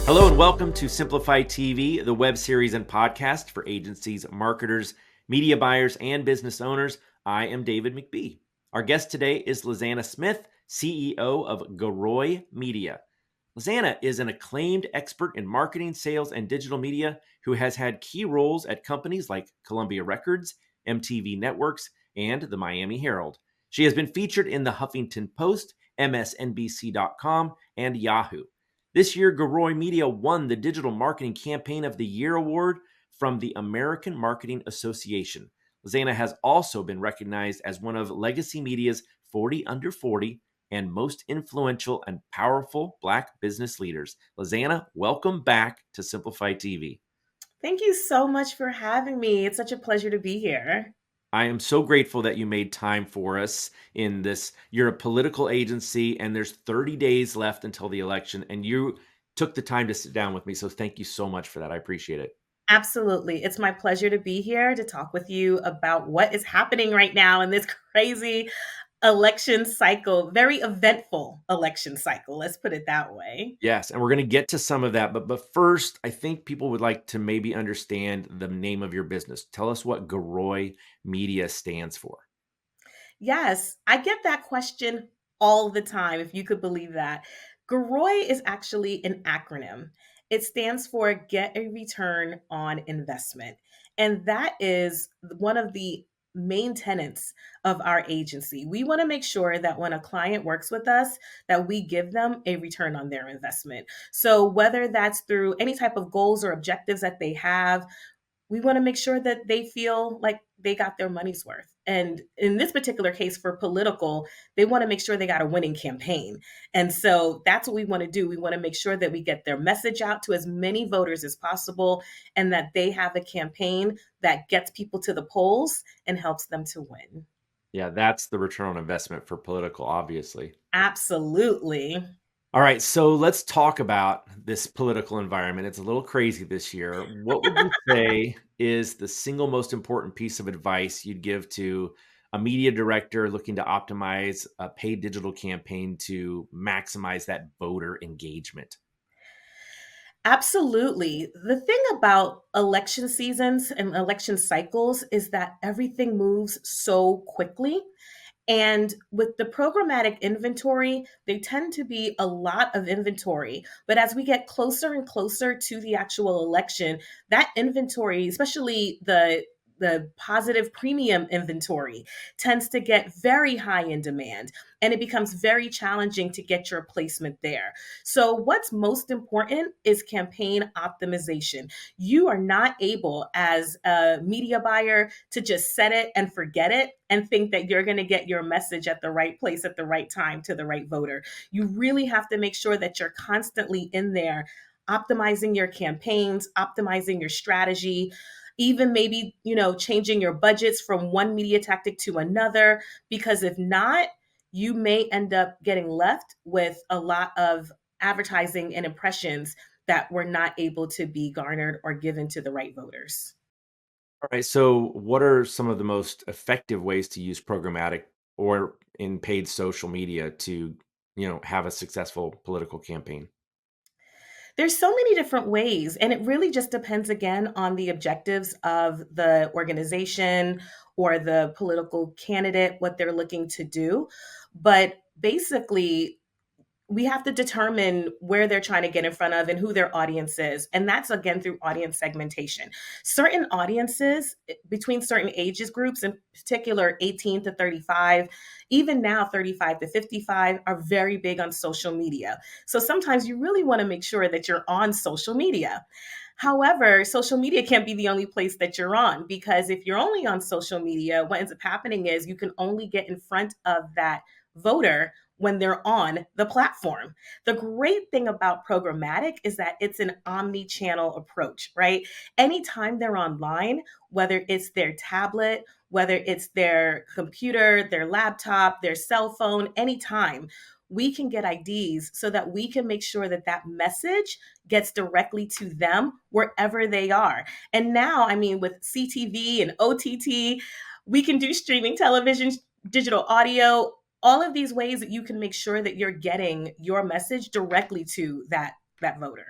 Hello and welcome to Simplify TV, the web series and podcast for agencies, marketers, media buyers, and business owners. I am David McBee. Our guest today is Lizanna Smith, CEO of Garoy Media. Lizanna is an acclaimed expert in marketing, sales, and digital media who has had key roles at companies like Columbia Records, MTV Networks, and the Miami Herald. She has been featured in the Huffington Post, MSNBC.com, and Yahoo. This year, Garoy Media won the Digital Marketing Campaign of the Year award from the American Marketing Association. Lizanna has also been recognized as one of Legacy Media's 40 Under 40 and most influential and powerful Black business leaders. Lizanna, welcome back to Simplify TV. Thank you so much for having me. It's such a pleasure to be here. I am so grateful that you made time for us in this. You're a political agency, and there's 30 days left until the election, and you took the time to sit down with me. So thank you so much for that. I appreciate it. Absolutely. It's my pleasure to be here to talk with you about what is happening right now in this crazy election cycle, very eventful election cycle. Let's put it that way. Yes, and we're going to get to some of that, but first, I think people would like to maybe understand the name of your business. Tell us what Garoy Media stands for. Yes, I get that question all the time, if you could believe that. GROY is actually an acronym. It stands for Get a Return on Investment. And that is one of the main tenets of our agency. We want to make sure that when a client works with us, that we give them a return on their investment. So whether that's through any type of goals or objectives that they have, we want to make sure that they feel like they got their money's worth. And in this particular case for political, they want to make sure they got a winning campaign. And so that's what we want to do. We want to make sure that we get their message out to as many voters as possible and that they have a campaign that gets people to the polls and helps them to win. Yeah, that's the return on investment for political, obviously. Absolutely. All right, so let's talk about this political environment. It's a little crazy this year. What would you say is the single most important piece of advice you'd give to a media director looking to optimize a paid digital campaign to maximize that voter engagement? Absolutely. The thing about election seasons and election cycles is that everything moves so quickly. And with the programmatic inventory, they tend to be a lot of inventory. But as we get closer and closer to the actual election, that inventory, especially the positive premium inventory, tends to get very high in demand and it becomes very challenging to get your placement there. So, what's most important is campaign optimization. You are not able, as a media buyer, to just set it and forget it and think that you're going to get your message at the right place at the right time to the right voter. You really have to make sure that you're constantly in there optimizing your campaigns, optimizing your strategy, even maybe, changing your budgets from one media tactic to another, because if not, you may end up getting left with a lot of advertising and impressions that were not able to be garnered or given to the right voters. All right, so what are some of the most effective ways to use programmatic or in paid social media to, have a successful political campaign? There's so many different ways, and it really just depends again on the objectives of the organization or the political candidate, what they're looking to do. But basically, we have to determine where they're trying to get in front of and who their audience is. And that's again through audience segmentation. Certain audiences between certain ages groups, in particular 18 to 35, even now 35 to 55, are very big on social media. So sometimes you really want to make sure that you're on social media. However, social media can't be the only place that you're on, because if you're only on social media, what ends up happening is you can only get in front of that voter when they're on the platform. The great thing about programmatic is that it's an omni-channel approach, right? Anytime they're online, whether it's their tablet, whether it's their computer, their laptop, their cell phone, anytime, we can get IDs so that we can make sure that that message gets directly to them wherever they are. And now, I mean, with CTV and OTT, we can do streaming television, digital audio, all of these ways that you can make sure that you're getting your message directly to that voter.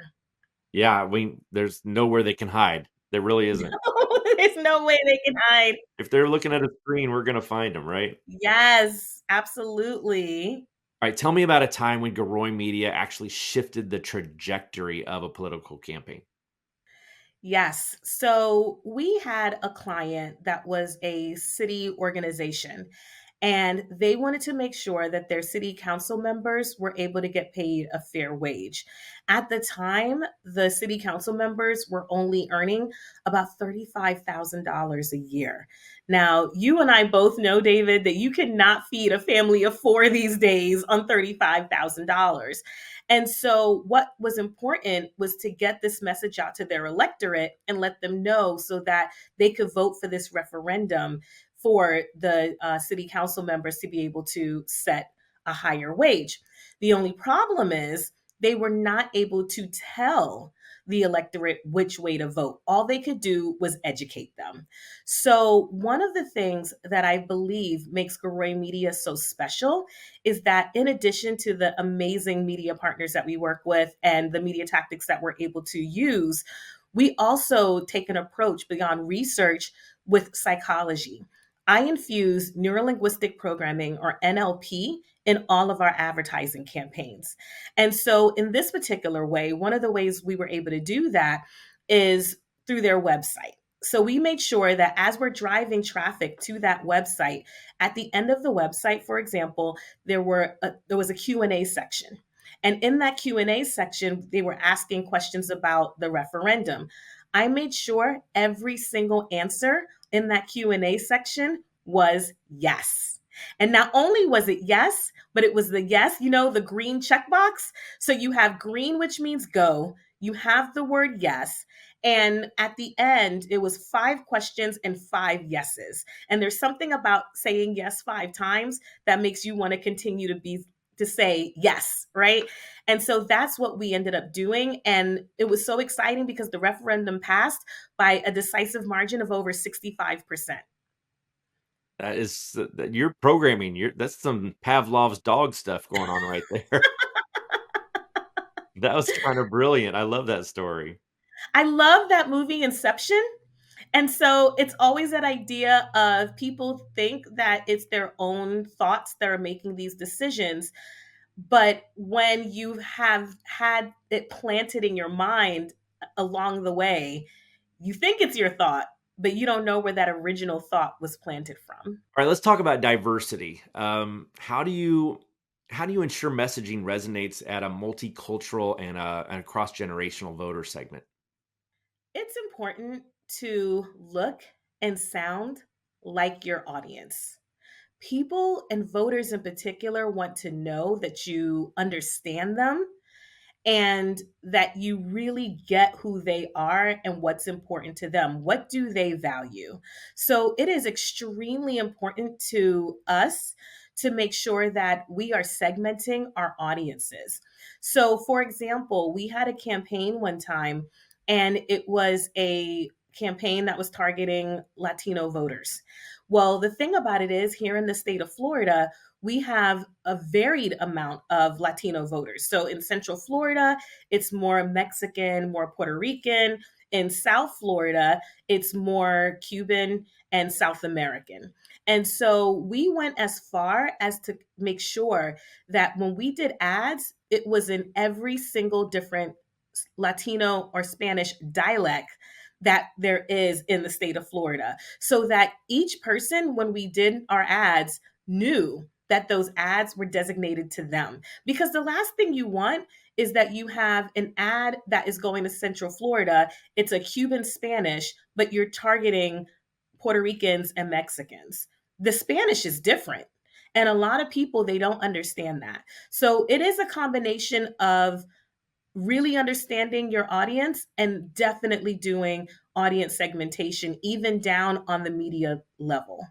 Yeah, there's nowhere they can hide. There really isn't. There's no way they can hide. If they're looking at a screen, we're gonna find them, right? Yes, absolutely. All right, tell me about a time when Garoy Media actually shifted the trajectory of a political campaign. Yes. So we had a client that was a city organization, and they wanted to make sure that their city council members were able to get paid a fair wage. At the time, the city council members were only earning about $35,000 a year. Now, you and I both know, David, that you cannot feed a family of four these days on $35,000. And so, what was important was to get this message out to their electorate and let them know so that they could vote for this referendum for the city council members to be able to set a higher wage. The only problem is they were not able to tell the electorate which way to vote. All they could do was educate them. So, one of the things that I believe makes Garoy Media so special is that in addition to the amazing media partners that we work with and the media tactics that we're able to use, we also take an approach beyond research with psychology. I infuse neurolinguistic programming or NLP in all of our advertising campaigns. And so, in this particular way, one of the ways we were able to do that is through their website. So, we made sure that as we're driving traffic to that website, at the end of the website, for example, there was a Q&A section. And in that Q&A section, they were asking questions about the referendum. I made sure every single answer in that Q&A section was yes. And not only was it yes, but it was the yes, the green checkbox. So you have green, which means go. You have the word yes. And at the end, it was 5 questions and 5 yeses. And there's something about saying yes 5 times that makes you want to continue to say yes, right? And so that's what we ended up doing. And it was so exciting because the referendum passed by a decisive margin of over 65%. That is you're programming. That's some Pavlov's dog stuff going on right there. That was kind of brilliant. I love that story. I love that movie Inception. And so it's always that idea of people think that it's their own thoughts that are making these decisions. But when you have had it planted in your mind along the way, you think it's your thought, but you don't know where that original thought was planted from. All right, let's talk about diversity. How do you ensure messaging resonates at a multicultural and a cross generational voter segment? It's important to look and sound like your audience. People and voters in particular want to know that you understand them and that you really get who they are and what's important to them. What do they value? So it is extremely important to us to make sure that we are segmenting our audiences. So, for example, we had a campaign one time, and it was a campaign that was targeting Latino voters. Well, the thing about it is, here in the state of Florida, we have a varied amount of Latino voters. So in Central Florida, it's more Mexican, more Puerto Rican. In South Florida, it's more Cuban and South American. And so we went as far as to make sure that when we did ads, it was in every single different Latino or Spanish dialect that there is in the state of Florida, so that each person, when we did our ads, knew that those ads were designated to them. Because the last thing you want is that you have an ad that is going to Central Florida, it's a Cuban Spanish, but you're targeting Puerto Ricans and Mexicans. The Spanish is different. And a lot of people, they don't understand that. So it is a combination of really understanding your audience and definitely doing audience segmentation, even down on the media level.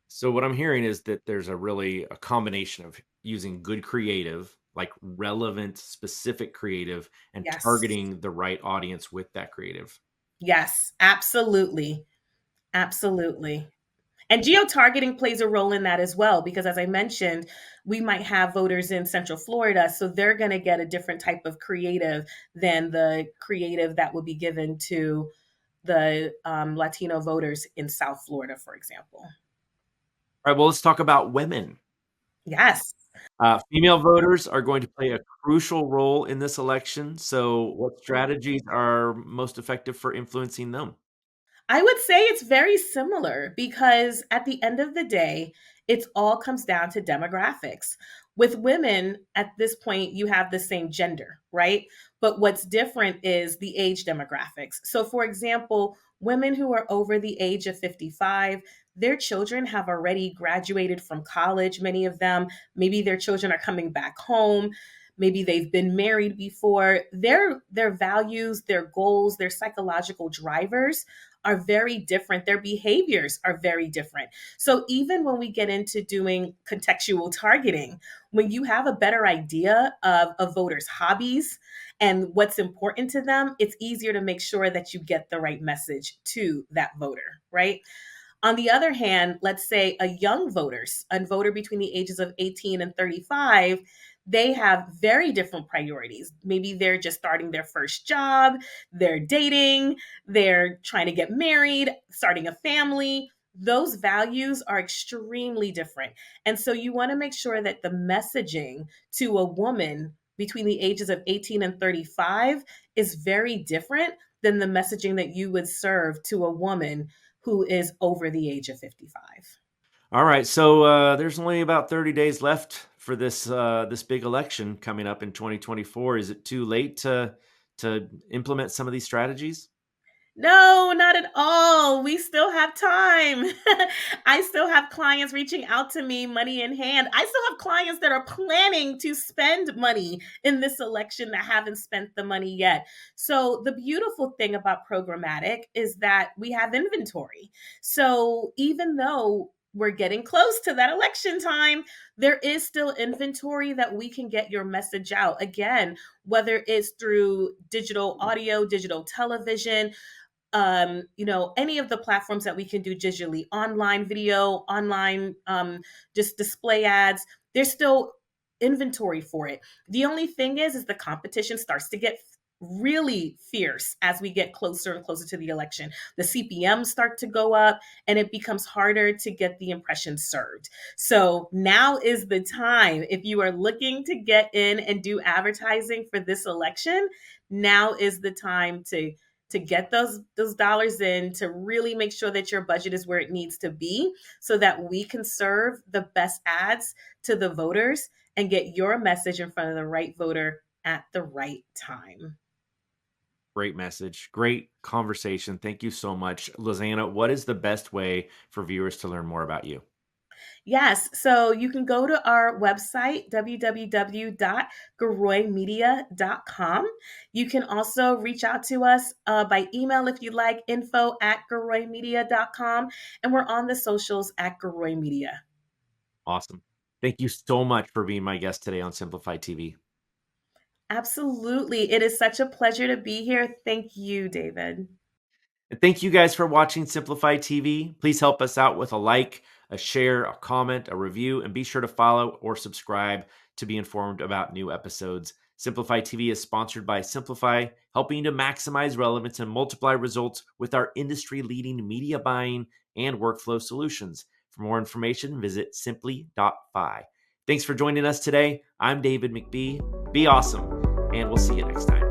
So what I'm hearing is that there's a combination of using good creative, like relevant, specific creative, and Yes. targeting the right audience with that creative. Yes, absolutely. Absolutely. And geotargeting plays a role in that as well, because as I mentioned, we might have voters in Central Florida, so they're going to get a different type of creative than the creative that would be given to the Latino voters in South Florida, for example. All right, well, let's talk about women. Yes. Female voters are going to play a crucial role in this election. So, what strategies are most effective for influencing them? I would say it's very similar because at the end of the day, it all comes down to demographics. With women, at this point, you have the same gender, right? But what's different is the age demographics. So, for example, women who are over the age of 55, their children have already graduated from college, many of them. Maybe their children are coming back home. Maybe they've been married before. Their values, their goals, their psychological drivers are very different. Their behaviors are very different. So even when we get into doing contextual targeting, when you have a better idea of a voter's hobbies and what's important to them, it's easier to make sure that you get the right message to that voter, right? On the other hand, let's say a voter between the ages of 18 and 35, they have very different priorities. Maybe they're just starting their first job, they're dating, they're trying to get married, starting a family. Those values are extremely different. And so you want to make sure that the messaging to a woman between the ages of 18 and 35 is very different than the messaging that you would serve to a woman who is over the age of 55. All right, so there's only about 30 days left for this big election coming up in 2024. Is it too late to implement some of these strategies? No, not at all. We still have time. I still have clients reaching out to me, money in hand. I still have clients that are planning to spend money in this election that haven't spent the money yet. So, the beautiful thing about programmatic is that we have inventory. So, even though we're getting close to that election time, there is still inventory that we can get your message out. Again, whether it's through digital audio, digital television, any of the platforms that we can do digitally, online video, online, just display ads, there's still inventory for it. The only thing is the competition starts to get really fierce as we get closer and closer to the election. The CPMs start to go up and it becomes harder to get the impressions served. So now is the time. If you are looking to get in and do advertising for this election, now is the time to get those dollars in, to really make sure that your budget is where it needs to be so that we can serve the best ads to the voters and get your message in front of the right voter at the right time. Great message. Great conversation. Thank you so much. Lizanna, what is the best way for viewers to learn more about you? Yes, so you can go to our website, www.garoymedia.com. You can also reach out to us by email if you like, info@garoymedia.com. And we're on the socials at Garoy Media. Awesome. Thank you so much for being my guest today on Simplify TV. Absolutely. It is such a pleasure to be here. Thank you, David. And thank you guys for watching Simplify TV. Please help us out with a like, a share, a comment, a review, and be sure to follow or subscribe to be informed about new episodes. Simplify TV is sponsored by Simplify, helping you to maximize relevance and multiply results with our industry-leading media buying and workflow solutions. For more information, visit simply.fi. Thanks for joining us today. I'm David McBee. Be awesome, and we'll see you next time.